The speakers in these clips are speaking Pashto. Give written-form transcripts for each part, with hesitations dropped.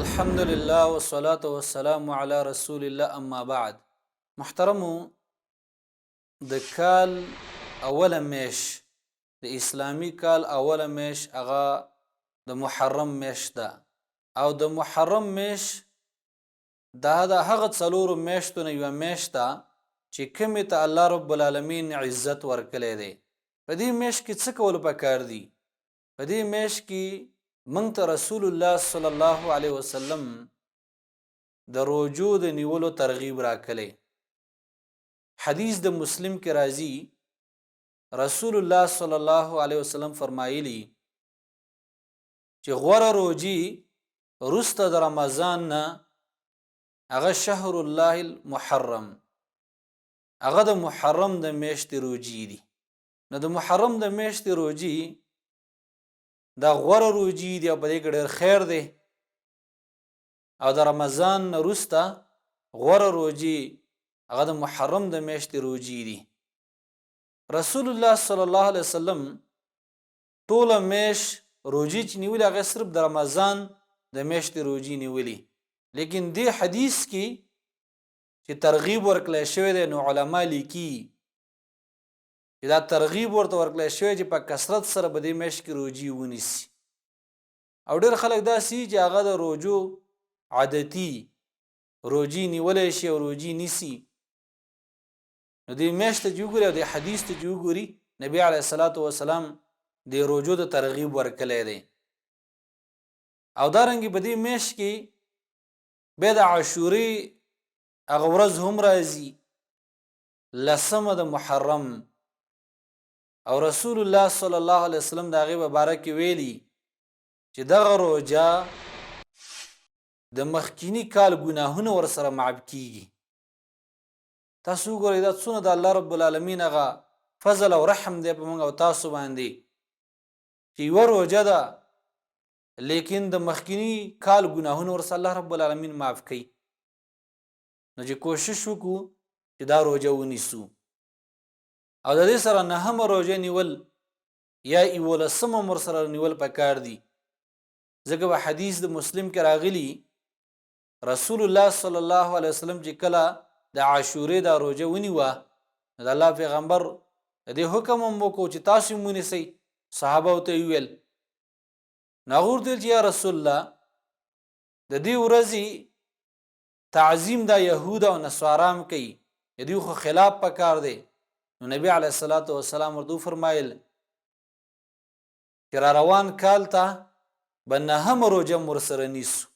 الحمد لله والصلاة والسلام على رسول الله اما بعد. محترمو، د کال اوله میش د اسلامی کال اوله میش اغا د محرم میش ده او د محرم میش دا د هغه څلورو میاشتو نه یوه میاشت ده چې کومې ته الله رب العالمین عزت ورکړی دی. په دې میاشت کې څه کول پکار دي؟ په دې میاشت کې موږ ته رسول الله صلی الله علیه وسلم د روجو د نیولو ترغیب راکړی. حدیث د مسلم کې راځي، رسول الله صلی الله علیه وسلم فرمایلی چې غوره روجي وروسته د رمضان نه هغه شهر الله المحرم، هغه د محرم د میاشتې روجي دي. نو د محرم د میاشتې روجي دا غوره روجي دي او په دې کې ډېر خیر دی. او د رمضان نه وروسته غوره روجي هغه د محرم د میاشتې روجي دي. رسول الله صلی الله علیه وسلم ټوله میاشت روجي چې نیولې هغه صرف د رمضان د میاشتې روجي نیولې. لیکن دې حدیث کې چې ترغیب ورکړی شوی دی نو علما لیکي چې دا ترغیب ورته ورکړی شوی چې په کثرت سره په دې میاشت کې روجي ونیسي. او ډېر خلک داسې چې هغه د روجو عادتي روجي نیولی شي او روجي نیسي. نو دې میاشت ته چې وګوري او دې حدیث ته چې وګوري، نبي علیه الصلاة وسلام دې روجو د ترغیب ورکړی دی. او دارنګې په دې میاشت کې بیا د عاشورې هغه ورځ هم راځي، لسمه د محرم. او رسول الله صلی الله علیه وسلم د هغې په باره کې ویلي چې دغه روجه د مخکینی کال ګناهونه ورسره معاف کیږي. تاسو وګورئ دا څونه د الله رب العالمین هغه فضل او رحم دی په موږ او تاسو باندې چې یوه روجه ده لیکن د مخکینی کال ګناهونه ورسره الله رب العالمین معاف کوي. نو چې کوشش وکړو چې دا روجه ونیسو. او د دې سره نهمه روجه نیول یا یولسمه ورسره نیول پکار دي. ځکه په حدیث د مسلم کې راغلي رسول الله صلی الله علیه وسلم چې کله د عاشورې دا روجه ونیوه نو د الله پیغمبر د دې حکم هم وکړو چې تاسو هم ونیسئ. صحابه ورته وویل، نو هغه ورته ویل چې یا رسول الله د دې ورځې تعظیم دا یهود او نصارا هم کوي، د دوی خو خلاف پکار دی. نو نبی علیه الصلاة وسلام ورته وفرمایل چې را روان کال ته به نهمه روجه هم ورسره نیسو.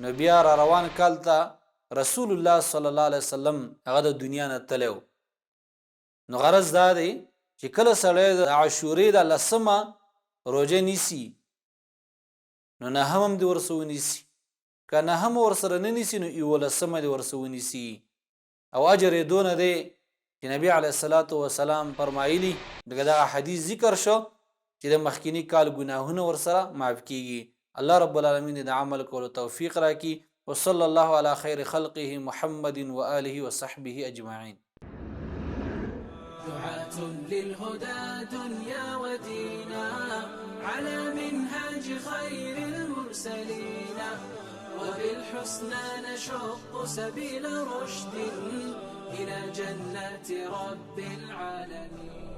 نو بیا را روان کال ته رسول الله صلی الله علیه وسلم هغه د دنیا نه تللی و. نو غرض دا دی چې کله سړی د عاشورې د لسمه روجه نیسي نو نهم هم دې ورسره ونیسي، که نهم ورسره نه نیسي نو یولسمه دې ورسره ونیسي. او اجر یې دونه دی چې نبی علیه الصلاة وسلام فرمایلي دغه دغه حدیث ذکر شو چې د مخکینی کال ګناهونه ورسره معاف کیږي. الله رب العالمین د عمل کولو توفیق راکړي. وصلی الله علی خیر خلقه محمد وآله وصحبه اجمعین. دعاة للهدى دنيا ودينا على منهاج خير المرسلين وبالحسنى نشق سبيل رشد إلى جنات رب العالمين.